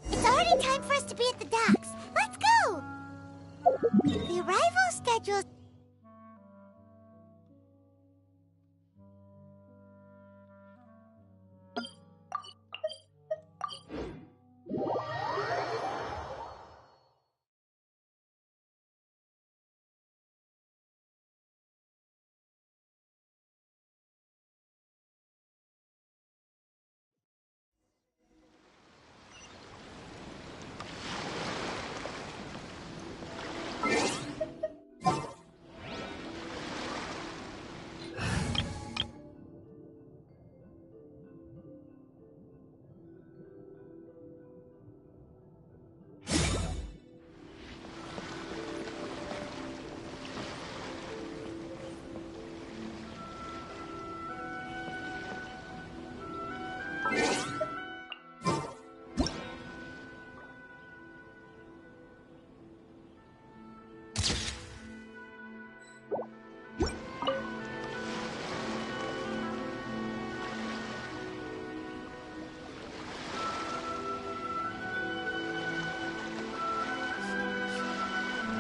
It's already time for us to be at the docks. Let's go! The arrival schedule...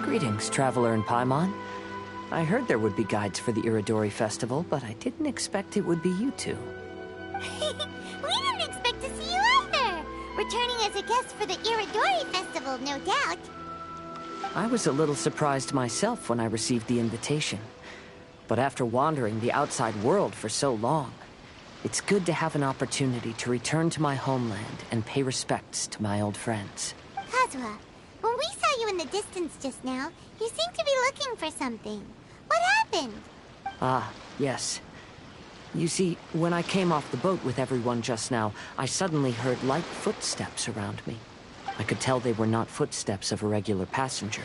Greetings, traveler in Paimon. I heard there would be guides for the Irodori Festival, but I didn't expect it would be you two. We didn't expect to see you either! Returning as a guest for the Irodori Festival, no doubt. I was a little surprised myself when I received the invitation. But after wandering the outside world for so long, it's good to have an opportunity to return to my homeland and pay respects to my old friends. Kazuha, when we saw you in the distance just now, you seemed to be looking for something. What happened? Ah, yes. You see, when I came off the boat with everyone just now, I suddenly heard light footsteps around me. I could tell they were not footsteps of a regular passenger.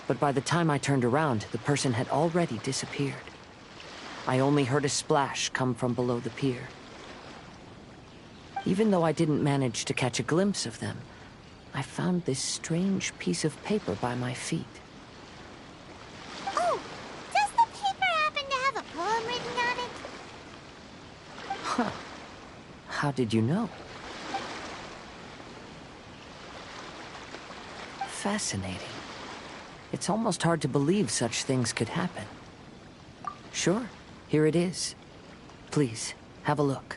But by the time I turned around, the person had already disappeared. I only heard a splash come from below the pier. Even though I didn't manage to catch a glimpse of them, I found this strange piece of paper by my feet. Oh, does the paper happen to have a poem written on it? Huh. How did you know? Fascinating. It's almost hard to believe such things could happen. Sure, here it is. Please, have a look.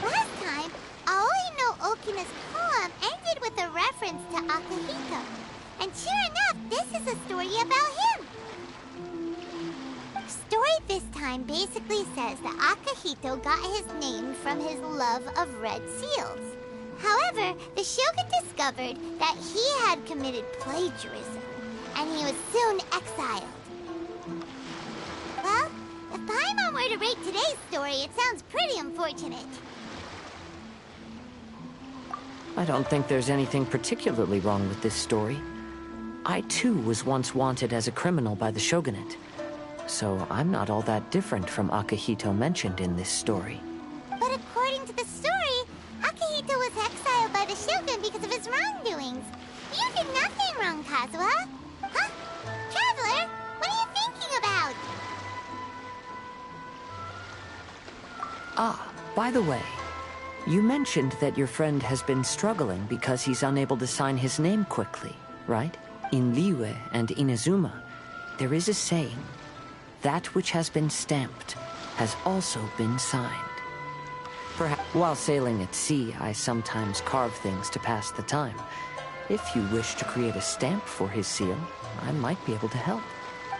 Last time, Aoi no Okina's poem ended with a reference to Akihito. And sure enough, this is a story about him. Story this time basically says that Akihito got his name from his love of red seals. However, the Shogun discovered that he had committed plagiarism, and he was soon exiled. Well, if Paimon were to rate today's story, it sounds pretty unfortunate. I don't think there's anything particularly wrong with this story. I too was once wanted as a criminal by the Shogunate. So I'm not all that different from Akihito mentioned in this story. But according to the story, Akihito was exiled by the Shogun because of his wrongdoings. You did nothing wrong, Kazuha. Huh? Traveler, what are you thinking about? Ah, by the way, You mentioned that your friend has been struggling because he's unable to sign his name quickly, right? In Liyue and Inazuma, there is a saying, that which has been stamped has also been signed. Perhaps while sailing at sea, I sometimes carve things to pass the time. If you wish to create a stamp for his seal, I might be able to help.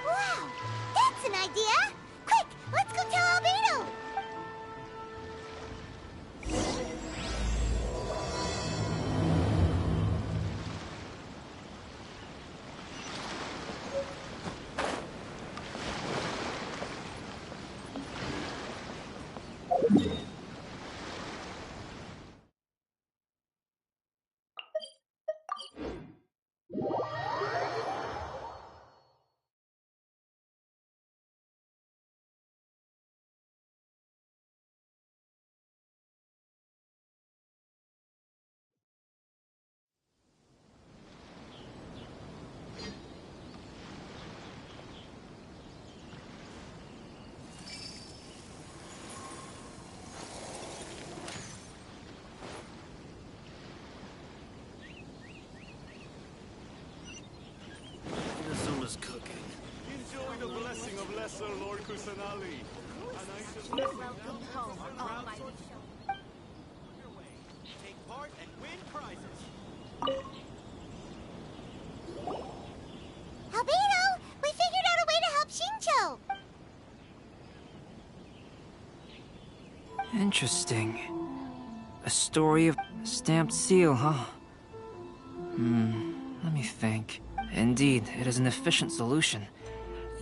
Wow! That's an idea! Quick, let's go tell Albedo! Inazuma's cooking. Enjoy the blessing of Lesser Lord Kusanali. Welcome home, almighty show. Take part and win prizes. Albedo! We figured out a way to help Shincho! Interesting. A story of a stamped seal, huh? Let me think. Indeed, it is an efficient solution.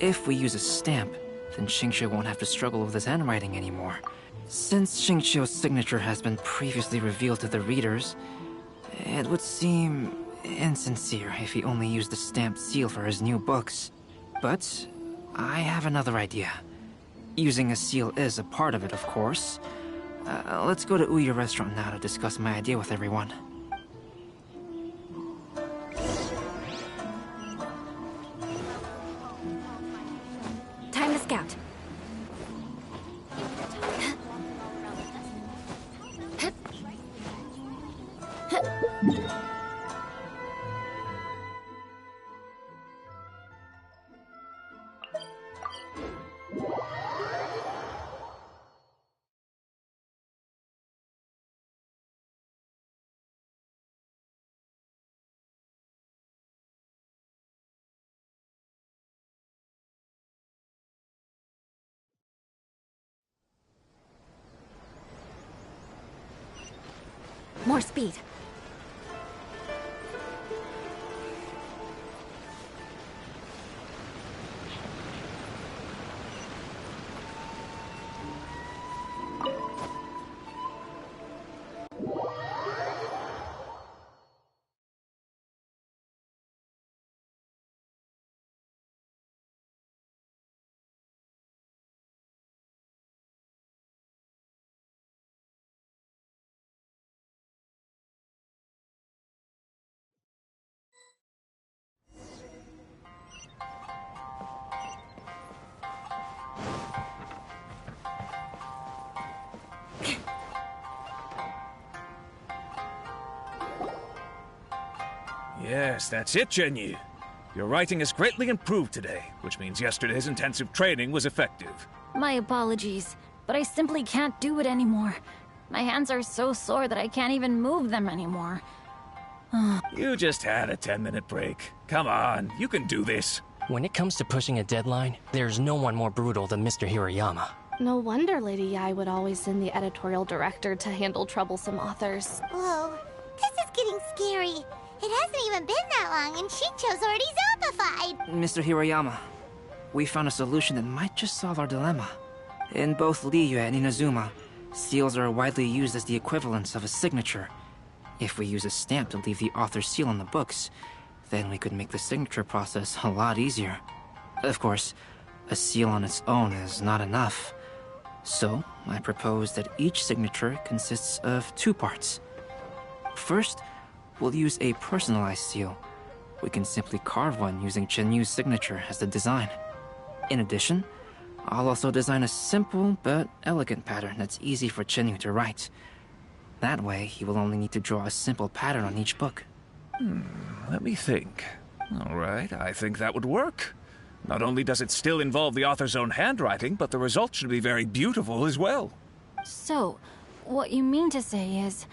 If we use a stamp, then Xingqiu won't have to struggle with his handwriting anymore. Since Xingqiu's signature has been previously revealed to the readers, it would seem insincere if he only used the stamped seal for his new books. But I have another idea. Using a seal is a part of it, of course. Let's go to Ouya Restaurant now to discuss my idea with everyone. Time to scout. More speed. Yes, that's it, Zhenyu. Your writing has greatly improved today, which means yesterday's intensive training was effective. My apologies, but I simply can't do it anymore. My hands are so sore that I can't even move them anymore. You just had a 10-minute break. Come on, you can do this. When it comes to pushing a deadline, there's no one more brutal than Mr. Hirayama. No wonder Lady Yai would always send the editorial director to handle troublesome authors. Whoa, this is getting scary. It hasn't even been that long and Shincho's already zombified. Mr. Hirayama, we found a solution that might just solve our dilemma. In both Liyue and Inazuma, seals are widely used as the equivalents of a signature. If we use a stamp to leave the author's seal on the books, then we could make the signature process a lot easier. Of course, a seal on its own is not enough. So, I propose that each signature consists of two parts. First, we'll use a personalized seal. We can simply carve one using Chenyu's signature as the design. In addition, I'll also design a simple but elegant pattern that's easy for Chenyu to write. That way, he will only need to draw a simple pattern on each book. Let me think. All right, I think that would work. Not only does it still involve the author's own handwriting, but the result should be very beautiful as well. So, what you mean to say is,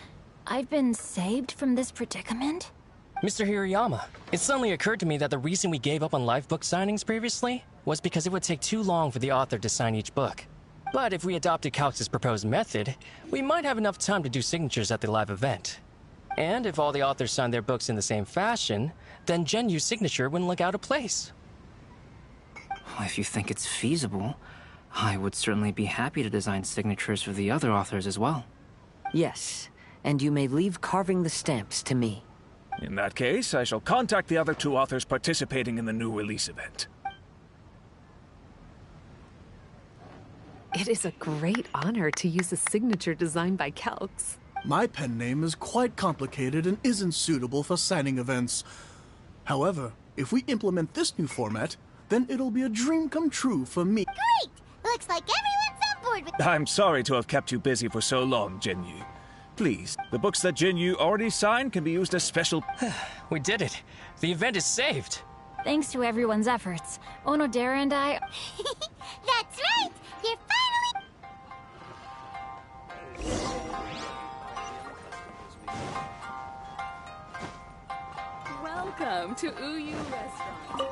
I've been saved from this predicament? Mr. Hirayama, it suddenly occurred to me that the reason we gave up on live book signings previously was because it would take too long for the author to sign each book. But if we adopted Calx's proposed method, we might have enough time to do signatures at the live event. And if all the authors signed their books in the same fashion, then Genyu's signature wouldn't look out of place. If you think it's feasible, I would certainly be happy to design signatures for the other authors as well. Yes, and you may leave carving the stamps to me. In that case, I shall contact the other 2 authors participating in the new release event. It is a great honor to use a signature designed by Calx. My pen name is quite complicated and isn't suitable for signing events. However, if we implement this new format, then it'll be a dream come true for me. Great! Looks like everyone's on board with... I'm sorry to have kept you busy for so long, Genyu. Please, the books that Genyu already signed can be used as special... We did it! The event is saved! Thanks to everyone's efforts, Onodera and I... That's right! You're finally... Welcome to Uyu Restaurant.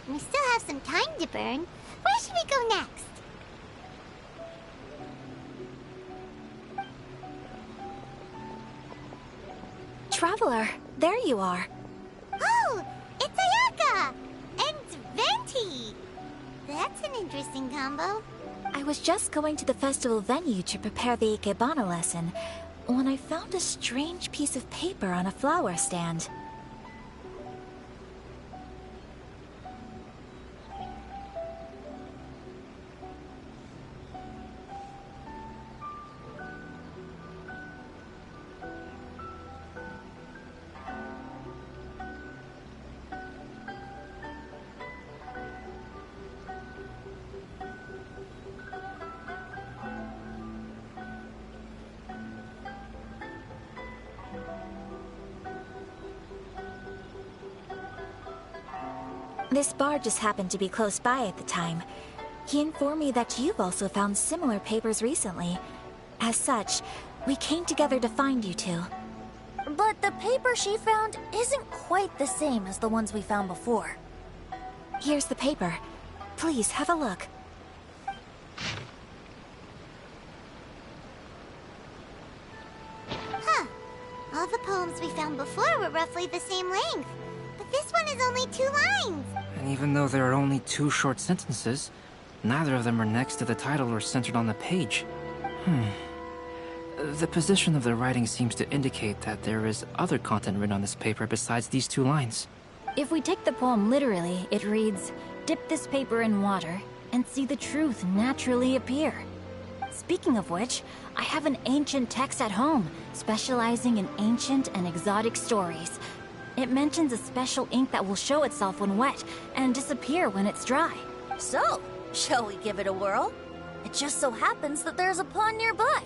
We still have some time to burn. Where should we go next? Traveler, there you are. Oh, it's Ayaka! And Venti! That's an interesting combo. I was just going to the festival venue to prepare the Ikebana lesson when I found a strange piece of paper on a flower stand. This bar just happened to be close by at the time. He informed me that you've also found similar papers recently. As such, we came together to find you two. But the paper she found isn't quite the same as the ones we found before. Here's the paper. Please, have a look. Huh. All the poems we found before were roughly the same length. But this one is only 2 lines. And even though there are only 2 short sentences, neither of them are next to the title or centered on the page. The position of the writing seems to indicate that there is other content written on this paper besides these 2 lines. If we take the poem literally, it reads, "Dip this paper in water and see the truth naturally appear." Speaking of which, I have an ancient text at home, specializing in ancient and exotic stories. It mentions a special ink that will show itself when wet and disappear when it's dry. So, shall we give it a whirl? It just so happens that there's a pond nearby.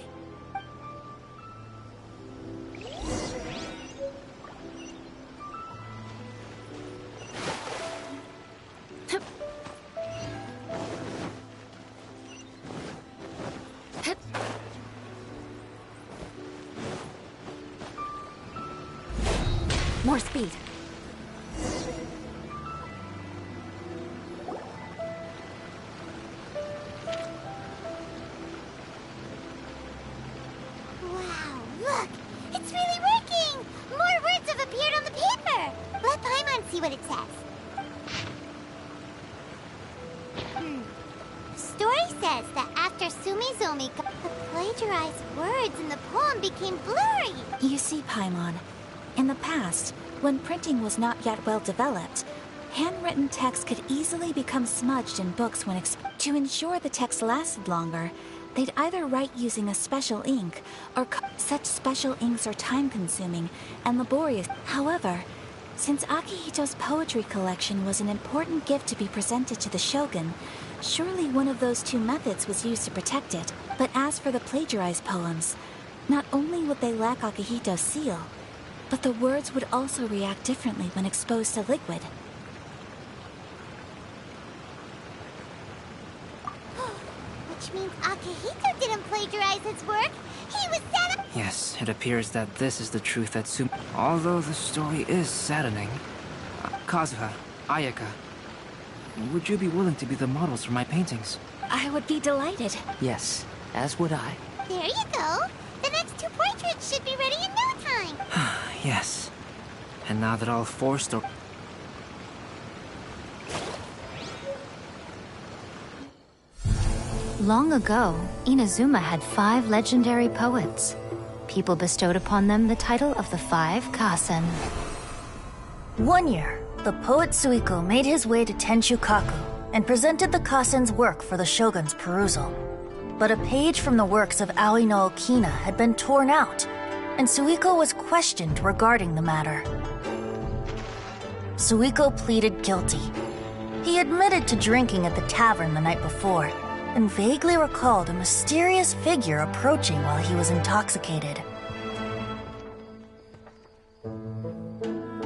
More speed. Wow, look! It's really working! More words have appeared on the paper! Let Paimon see what it says. The story says that after Sumizomi, the plagiarized words in the poem became blurry. You see, Paimon, in the past, when printing was not yet well developed, handwritten text could easily become smudged in books when to ensure the text lasted longer, they'd either write using a special ink, or such special inks are time-consuming and laborious. However, since Akihito's poetry collection was an important gift to be presented to the Shogun, surely one of those two methods was used to protect it. But as for the plagiarized poems, not only would they lack Akihito's seal, but the words would also react differently when exposed to liquid. Which means Akihito didn't plagiarize his work. He was set up. Yes, it appears that this is the truth that Although the story is saddening. Kazuha, Ayaka, would you be willing to be the models for my paintings? I would be delighted. Yes, as would I. There you go. The next two portraits should be ready in no time. Yes. And now that all four Long ago, Inazuma had 5 legendary poets. People bestowed upon them the title of the 5 Kasen. One year, the poet Suiko made his way to Tenshukaku and presented the Kasen's work for the Shogun's perusal. But a page from the works of Aoi no Okina had been torn out, and Suiko was questioned regarding the matter. Suiko pleaded guilty. He admitted to drinking at the tavern the night before, and vaguely recalled a mysterious figure approaching while he was intoxicated.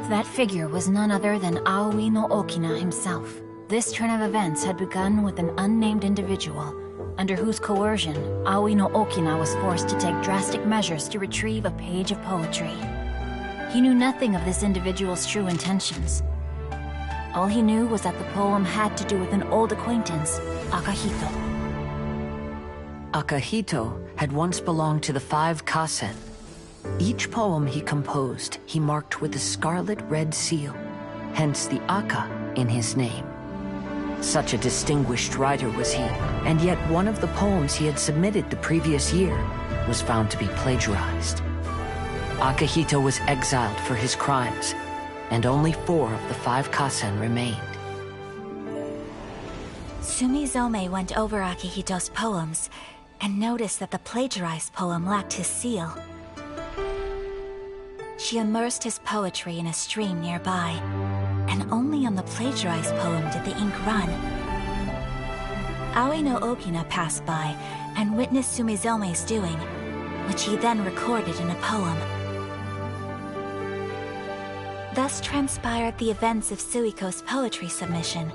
That figure was none other than Aoi no Okina himself. This turn of events had begun with an unnamed individual, under whose coercion, Aoi no Okina was forced to take drastic measures to retrieve a page of poetry. He knew nothing of this individual's true intentions. All he knew was that the poem had to do with an old acquaintance, Akihito. Akihito had once belonged to the 5 Kasen. Each poem he composed, he marked with a scarlet red seal, hence the Aka in his name. Such a distinguished writer was he, and yet one of the poems he had submitted the previous year was found to be plagiarized. Akihito was exiled for his crimes, and only 4 of the 5 Kasen remained. Sumizome went over Akihito's poems and noticed that the plagiarized poem lacked his seal. She immersed his poetry in a stream nearby, and only on the plagiarized poem did the ink run. Aoi no Okina passed by and witnessed Sumizome's doing, which he then recorded in a poem. Thus transpired the events of Suiko's poetry submission,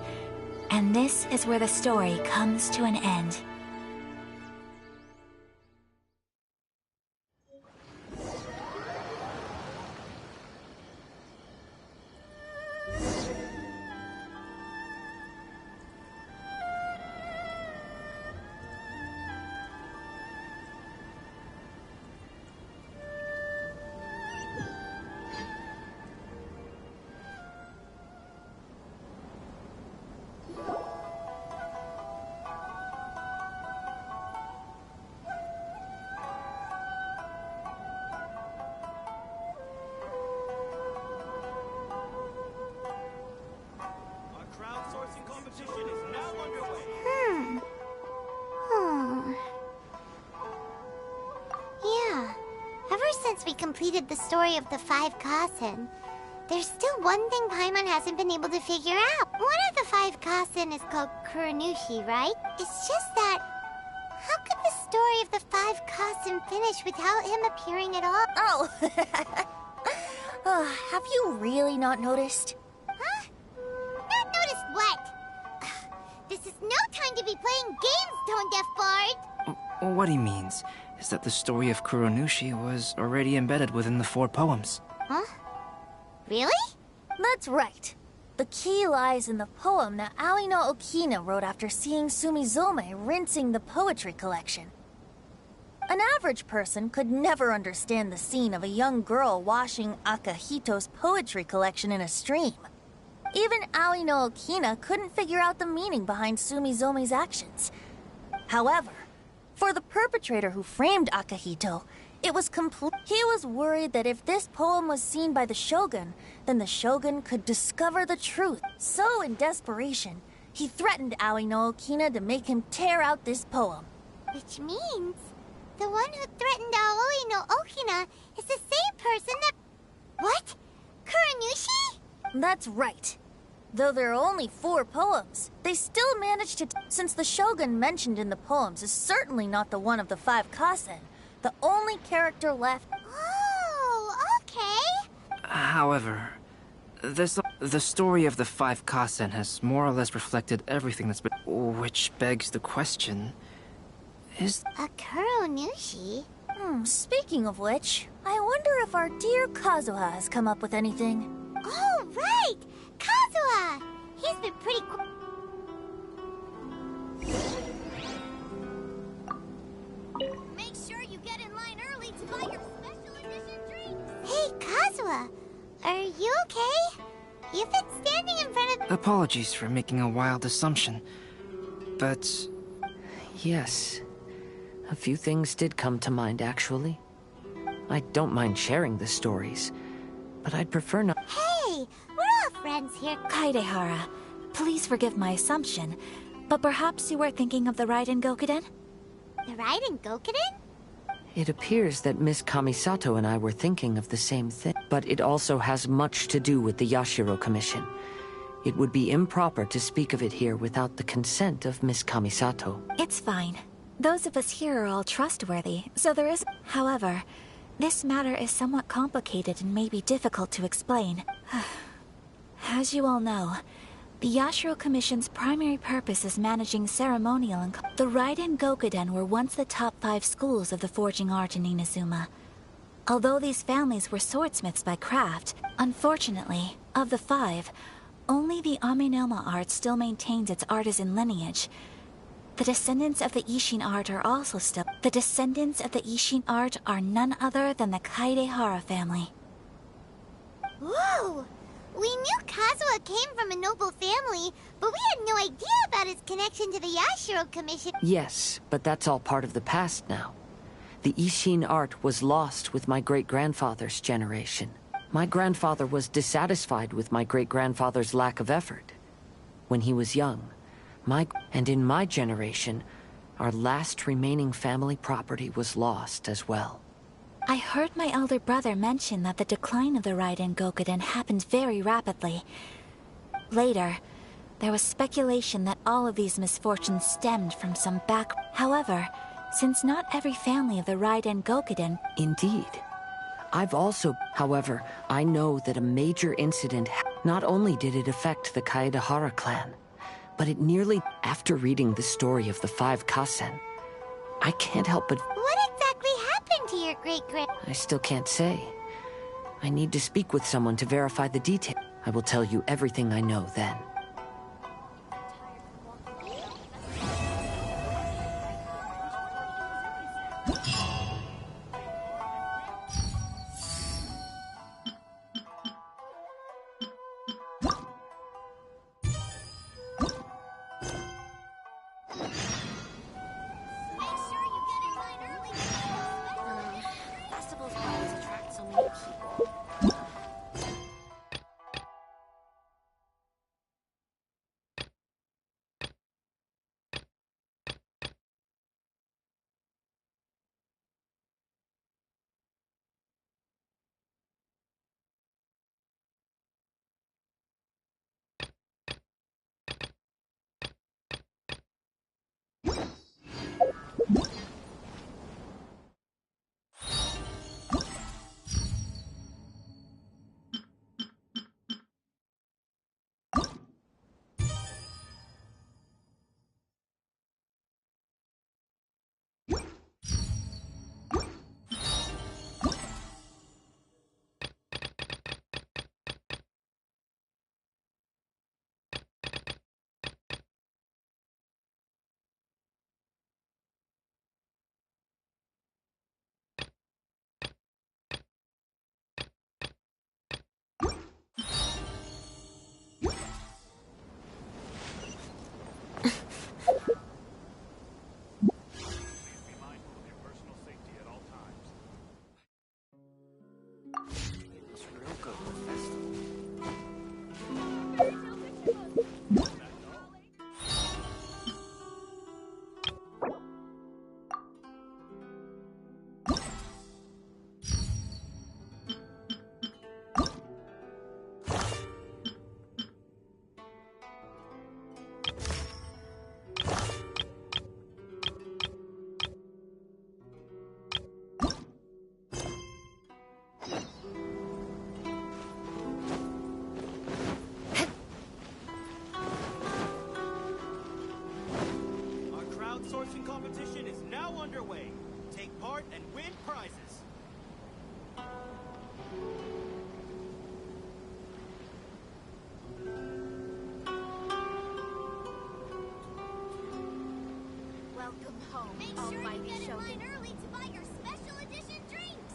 and this is where the story comes to an end. We completed the story of the 5 Kasen. There's still one thing Paimon hasn't been able to figure out. One of the 5 Kasen is called Kuronushi, right? It's just that, how could the story of the 5 Kasen finish without him appearing at all? Oh, have you really not noticed? Huh? Not noticed what? This is no time to be playing games, Tone Deaf Bard! What he means is that the story of Kuronushi was already embedded within the 4 poems. Huh? Really? That's right. The key lies in the poem that Aoi no Okina wrote after seeing Sumizome rinsing the poetry collection. An average person could never understand the scene of a young girl washing Akihito's poetry collection in a stream. Even Aoi no Okina couldn't figure out the meaning behind Sumizomi's actions. However, for the perpetrator who framed Akihito, it was complete. He was worried that if this poem was seen by the Shogun, then the Shogun could discover the truth. So, in desperation, he threatened Aoi no Okina to make him tear out this poem. Which means the one who threatened Aoi no Okina is the same person that... What? Kuranushi? That's right. Though there are only 4 poems, they still managed to... Since the Shogun mentioned in the poems is certainly not the one of the 5 Kasen, the only character left... Oh, okay. However, the story of the 5 Kasen has more or less reflected everything that's been... Which begs the question... Is... A Kuranushi? Speaking of which, I wonder if our dear Kazuha has come up with anything. Oh, right! Kazuha! He's been pretty Make sure you get in line early to buy your special edition drinks! Hey, Kazuha! Are you okay? You've been standing in front of... Apologies for making a wild assumption, but... Yes. A few things did come to mind, actually. I don't mind sharing the stories, but I'd prefer not... Hey! We're all friends here. Kaedehara, please forgive my assumption, but perhaps you were thinking of the Raiden Gokuden? The Raiden Gokuden? It appears that Miss Kamisato and I were thinking of the same thing, but it also has much to do with the Yashiro Commission. It would be improper to speak of it here without the consent of Miss Kamisato. It's fine. Those of us here are all trustworthy, so there is... However, this matter is somewhat complicated and may be difficult to explain. As you all know, the Yashiro Commission's primary purpose is managing ceremonial and... The Raiden Gokuden were once the top 5 schools of the forging art in Inazuma. Although these families were swordsmiths by craft, unfortunately, of the 5, only the Aminoma art still maintains its artisan lineage. The descendants of the Ishin art are also still... The descendants of the Ishin art are none other than the Kaedehara family. Whoa! We knew Kazuha came from a noble family, but we had no idea about his connection to the Yashiro Commission. Yes, but that's all part of the past now. The Ishin art was lost with my great-grandfather's generation. My grandfather was dissatisfied with my great-grandfather's lack of effort. When he was young, and in my generation, our last remaining family property was lost as well. I heard my elder brother mention that the decline of the Raiden Gokuden happened very rapidly. Later, there was speculation that all of these misfortunes stemmed from some back... However, since not every family of the Raiden Gokuden... Indeed. However, I know that a major incident... Not only did it affect the Kaedehara clan, but it nearly... After reading the story of the 5 Kasen, I can't help but... What exactly happened to your great-grand... I still can't say. I need to speak with someone to verify the detail. I will tell you everything I know then. Crowdsourcing competition is now underway. Take part and win prizes. Welcome home, make sure you get in line early to buy your special edition drinks.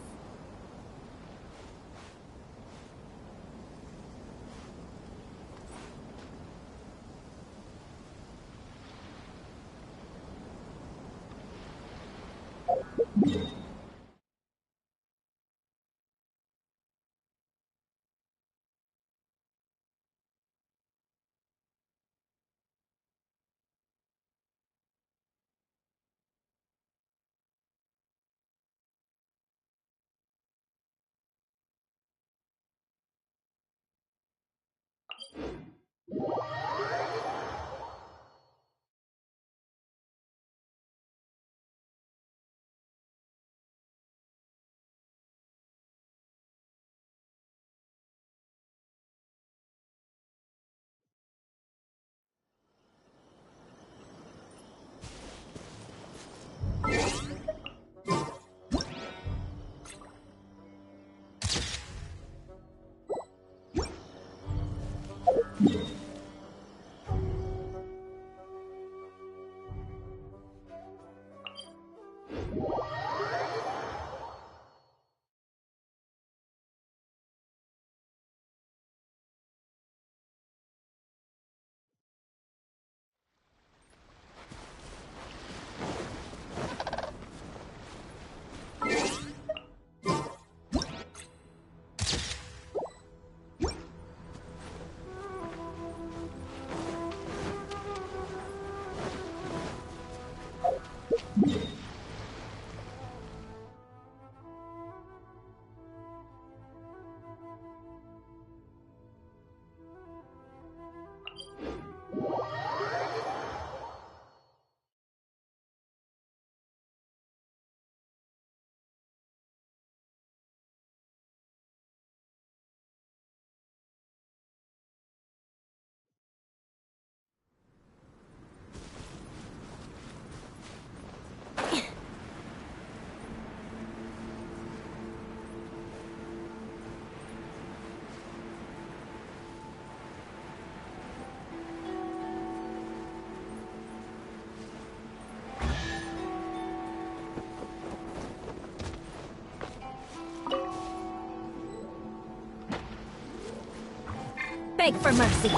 Beg for mercy.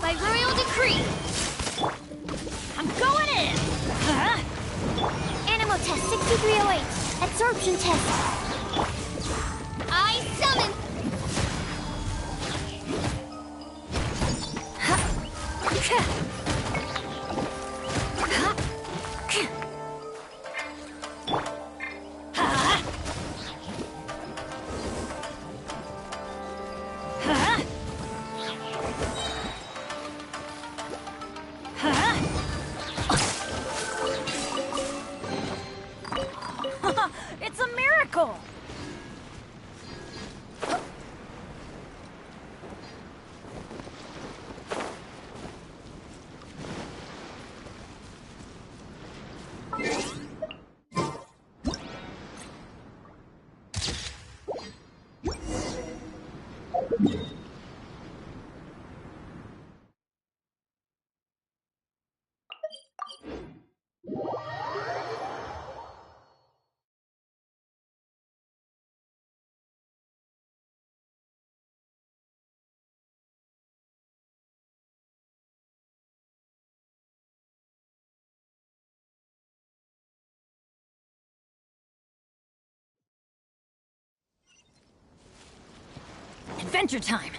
By royal decree. I'm going in! Animal test 6308. Absorption test. I summon. It's a miracle! Adventure time!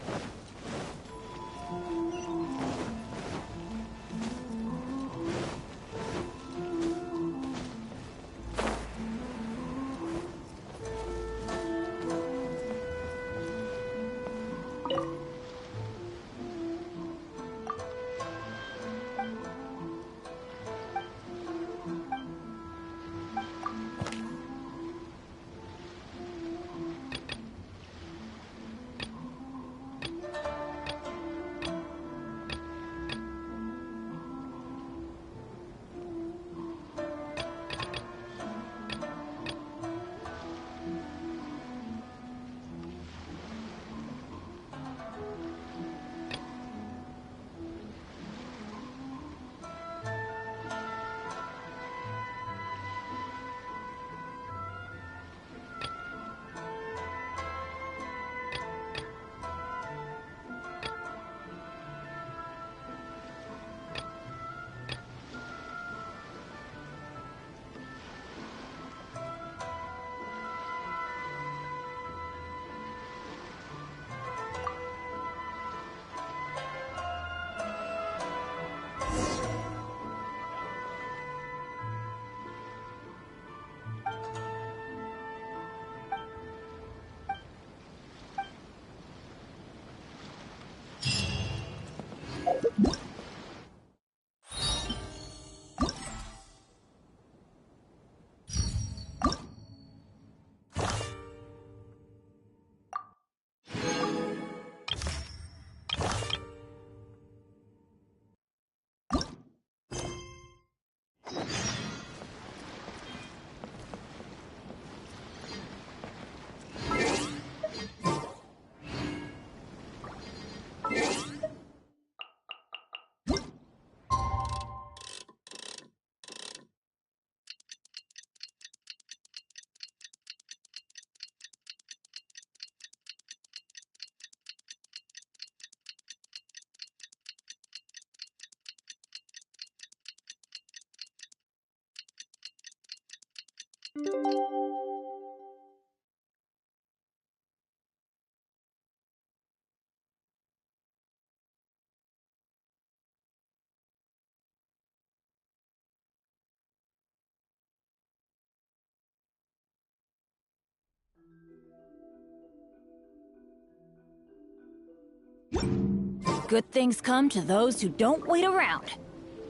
Good things come to those who don't wait around.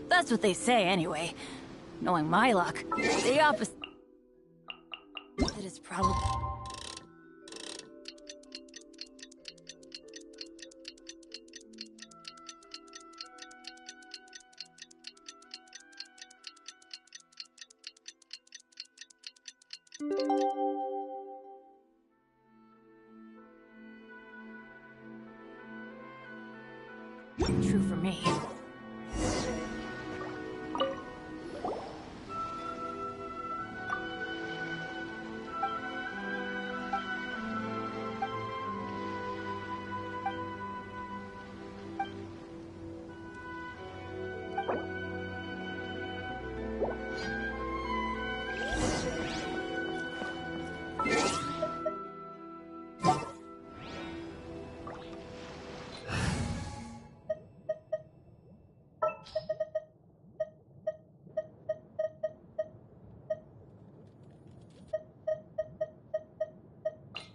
That's what they say anyway. Knowing my luck, the opposite is probably... true for me.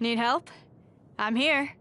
Need help? I'm here.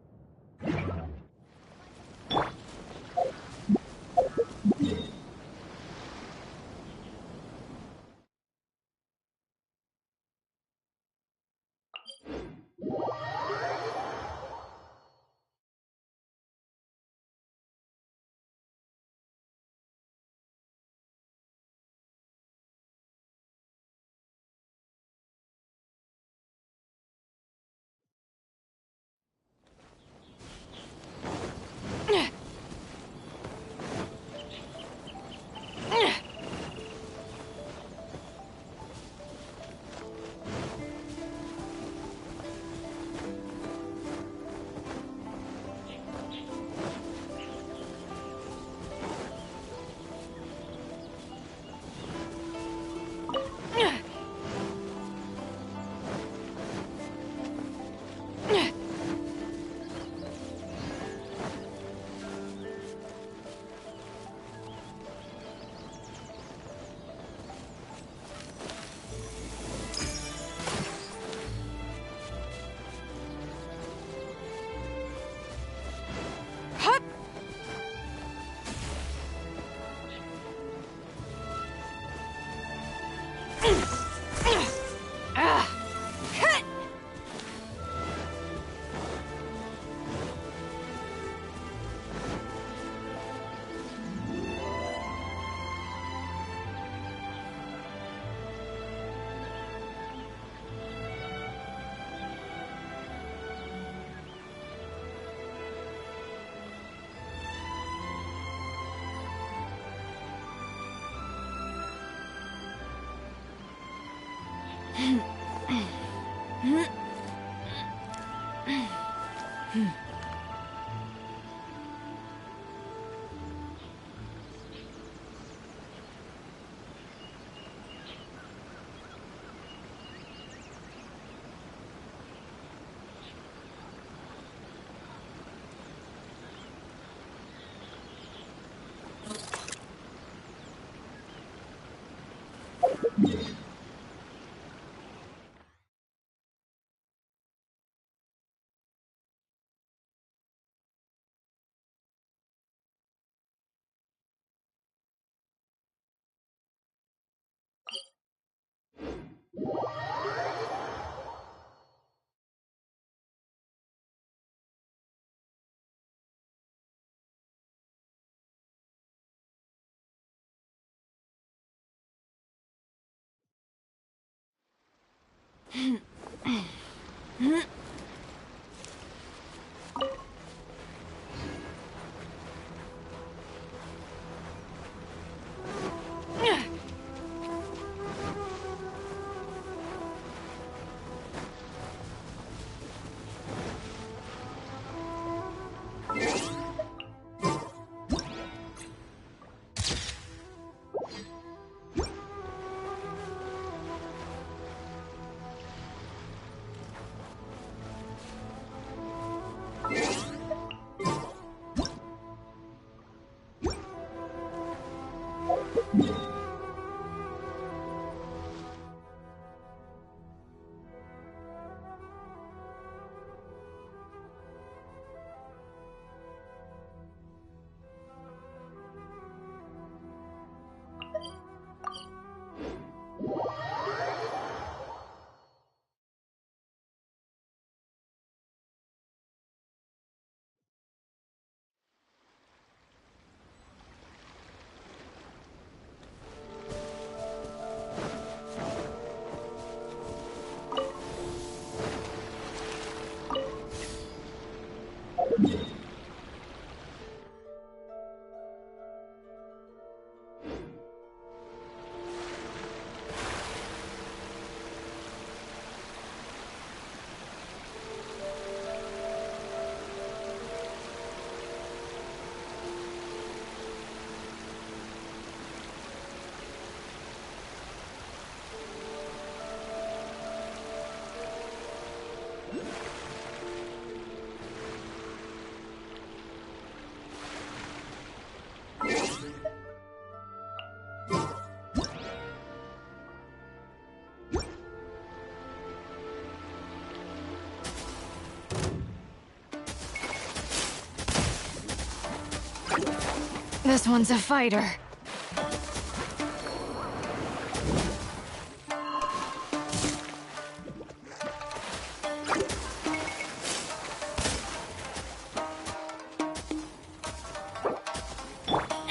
This one's a fighter.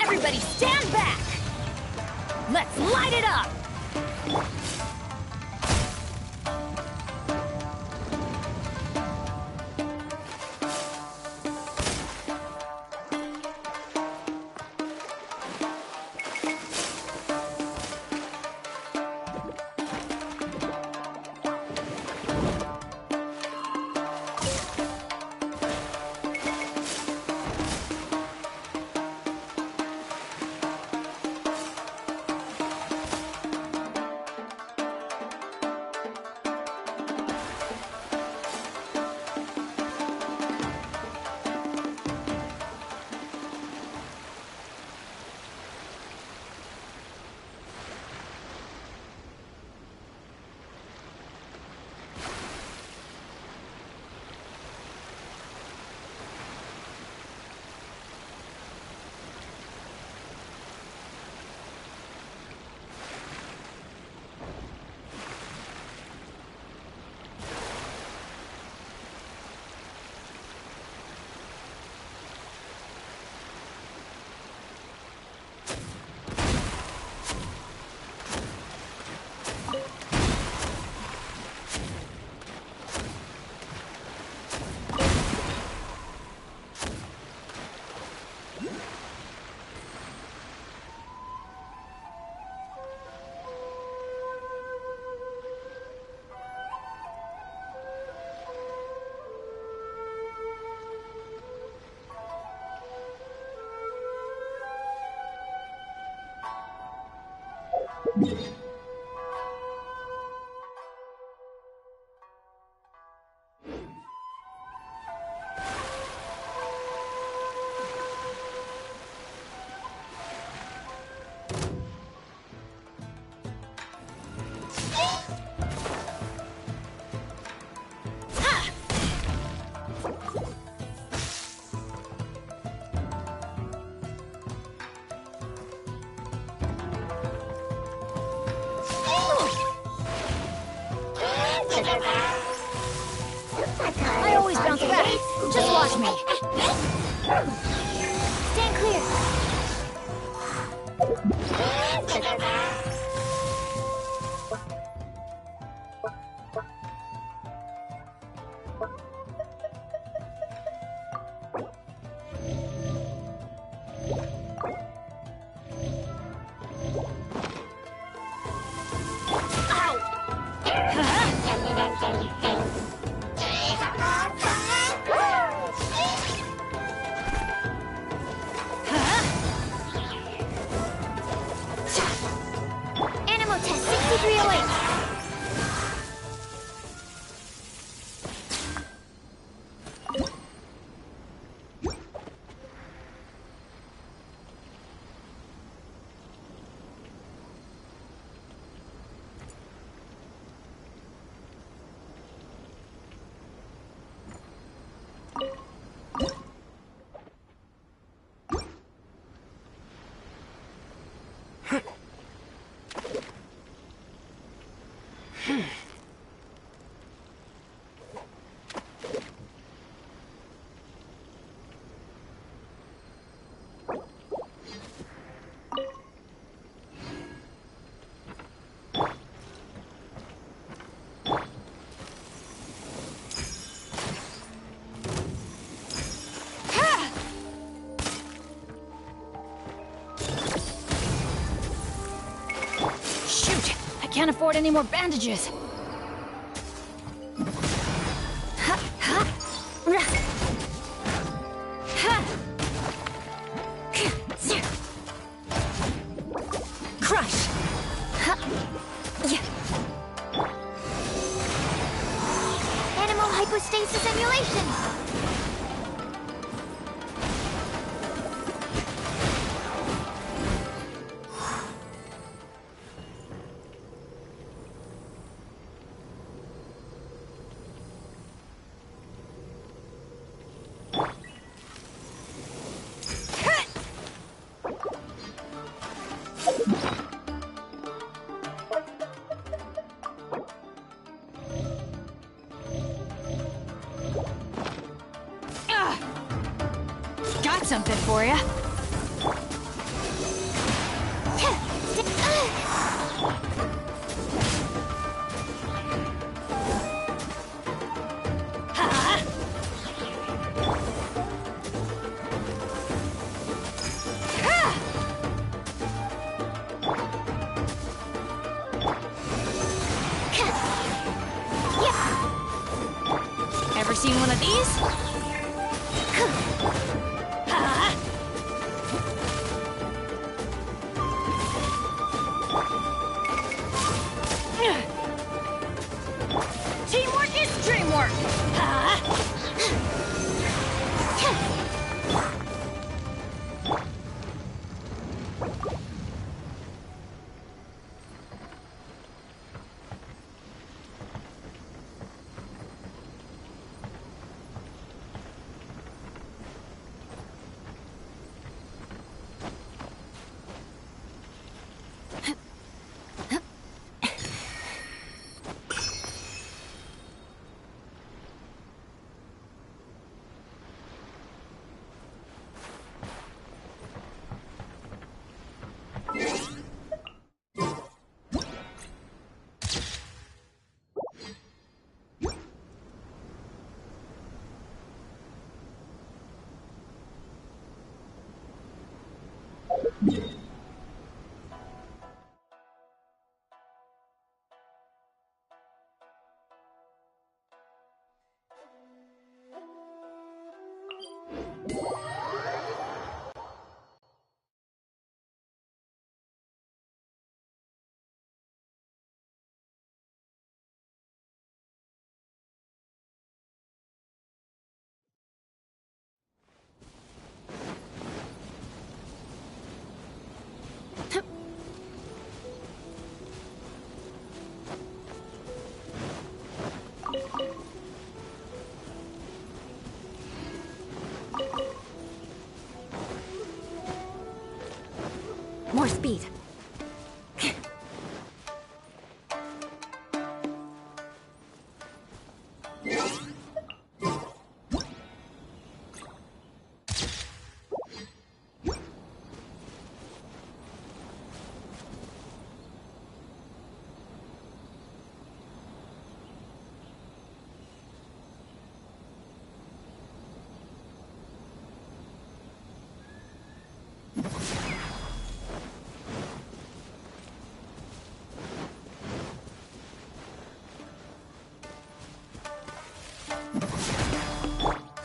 Everybody stand back! Let's light it up! I always bounce back. Just watch me. Stand clear. can't afford any more bandages. Crush! Animal hypostasis emulation! Got something for ya. Ever seen one of these? Teamwork is dreamwork! More speed.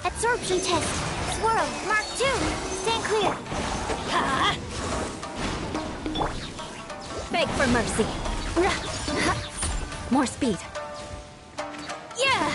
Absorption test. Swirl. Mark 2. Stand clear. Beg for mercy. More speed. Yeah!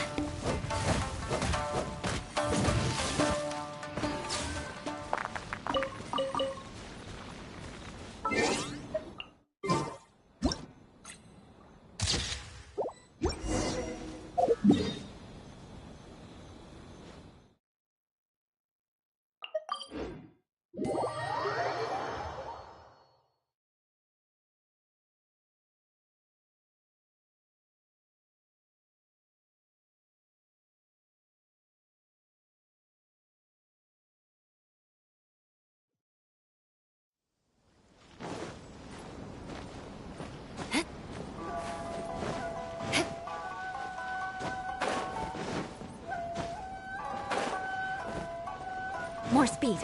More speed.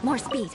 More speed.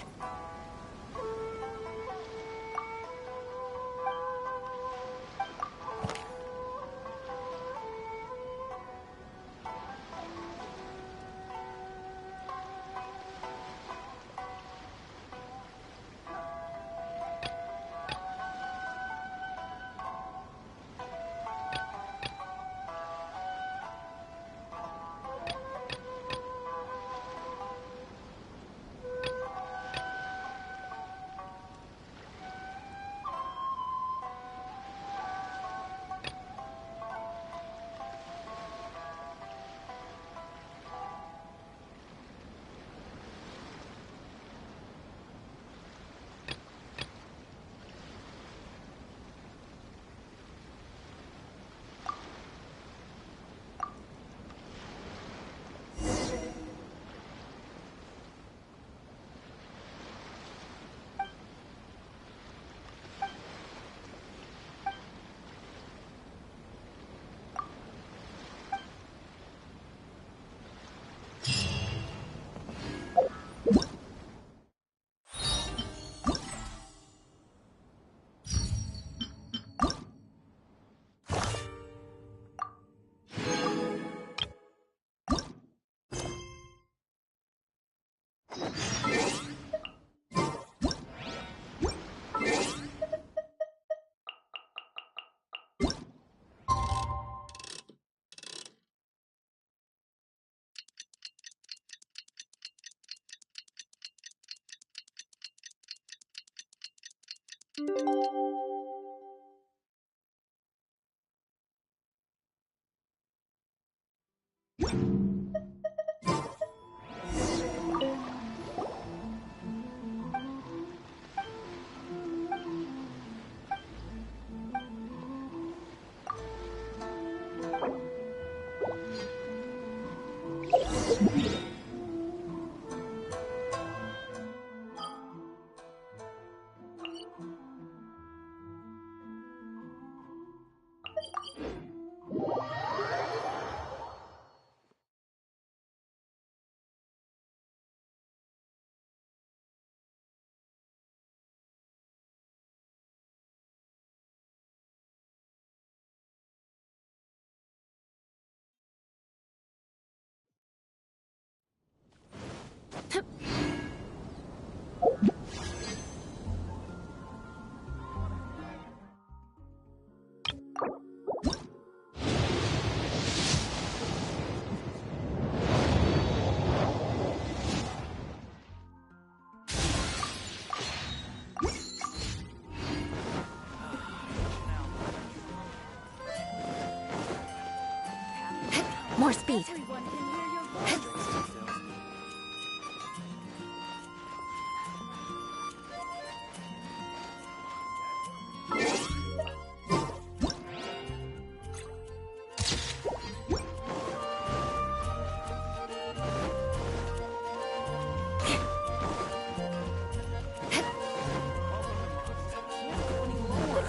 More speed.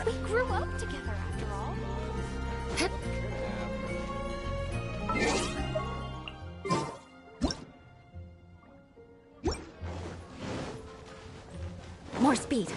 We grew up together after all. More speed.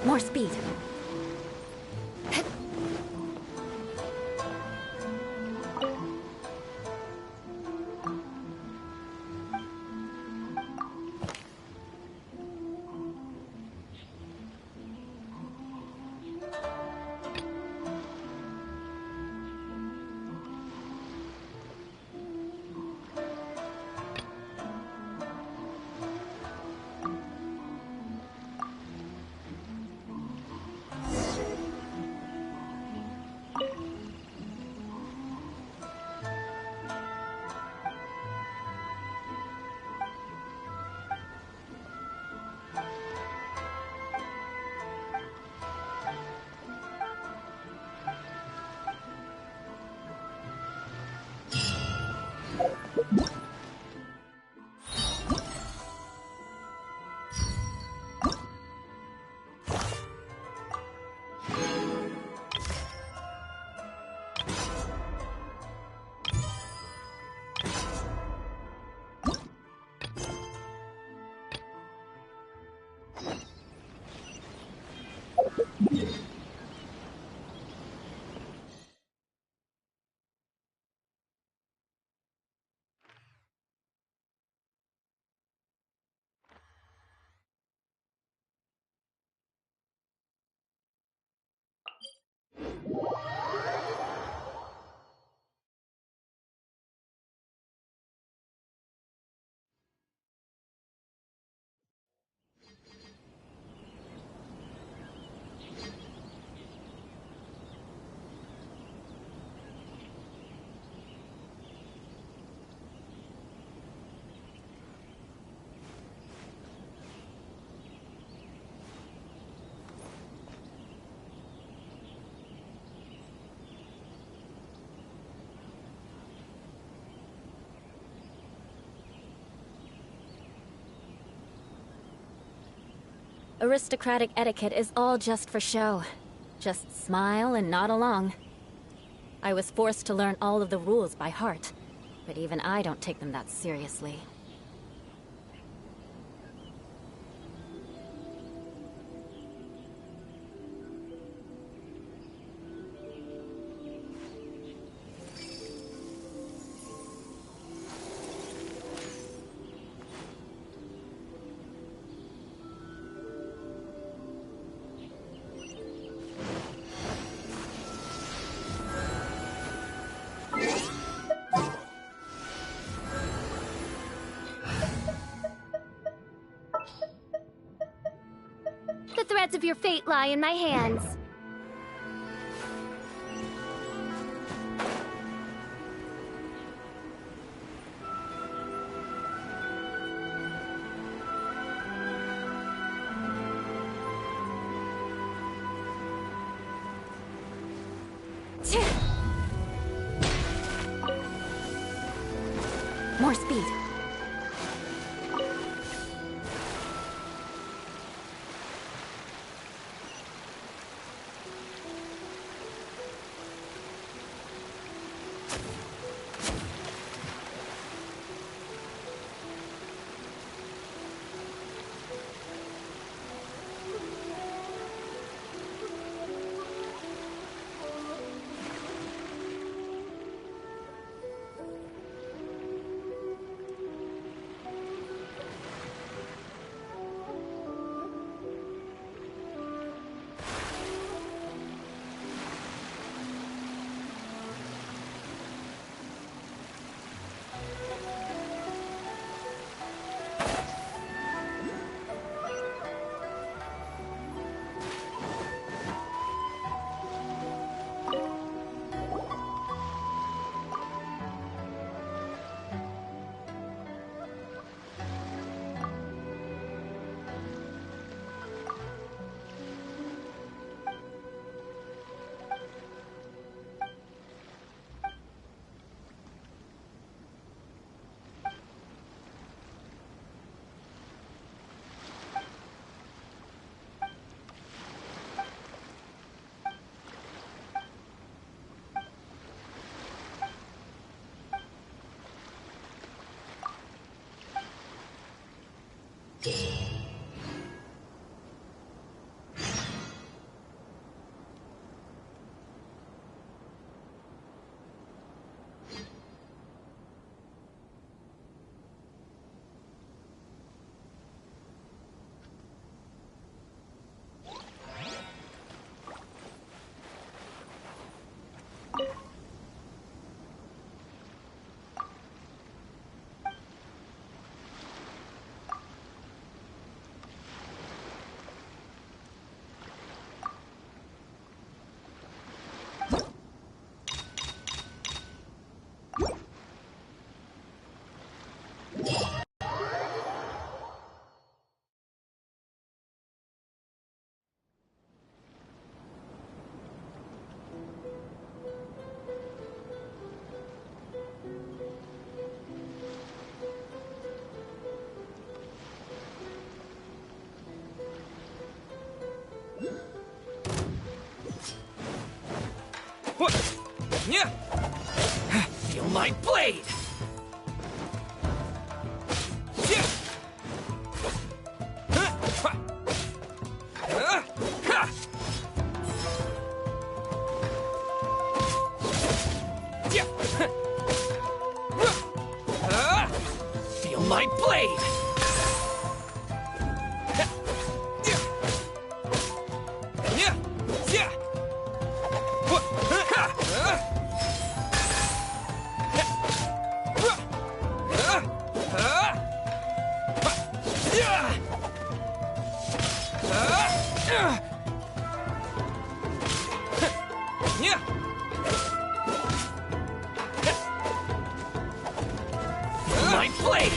More speed. aristocratic etiquette is all just for show. Just smile and nod along. I was forced to learn all of the rules by heart, but even I don't take them that seriously. The threads of your fate lie in my hands. More speed. Feel my blade! Feel my blade! My blade!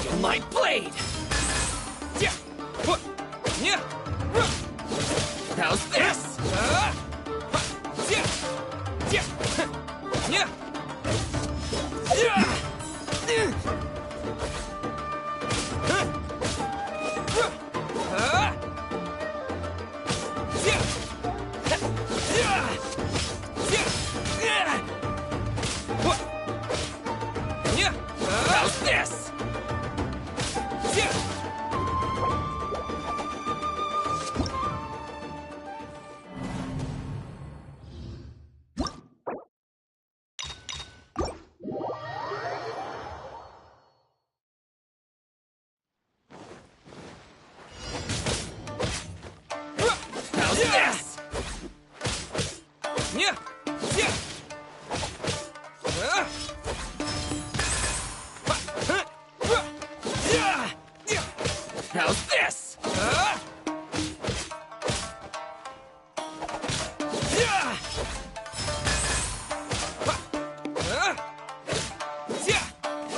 Feel my blade! How's this? How's this? How's this? How's this?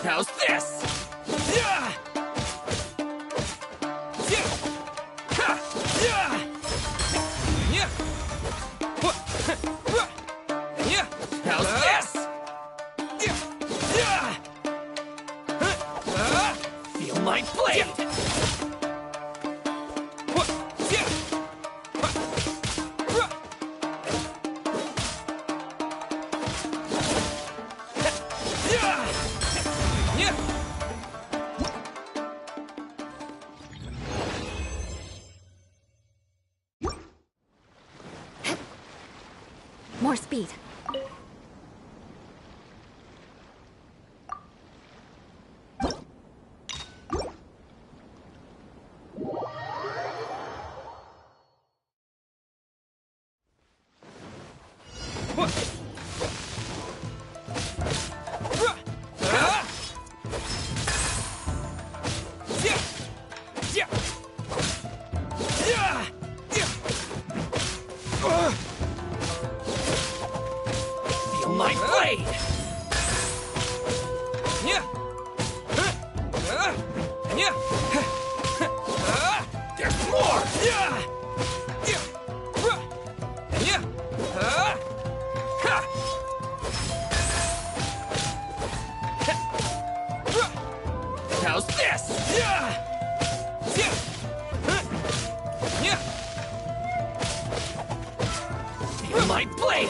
How's this? How's this? Feel my blade! More speed. Feel my blade! There's more! How's this? Feel my blade!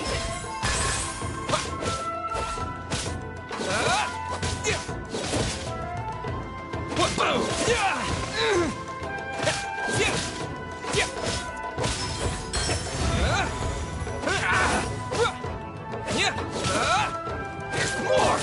Boom! There's more!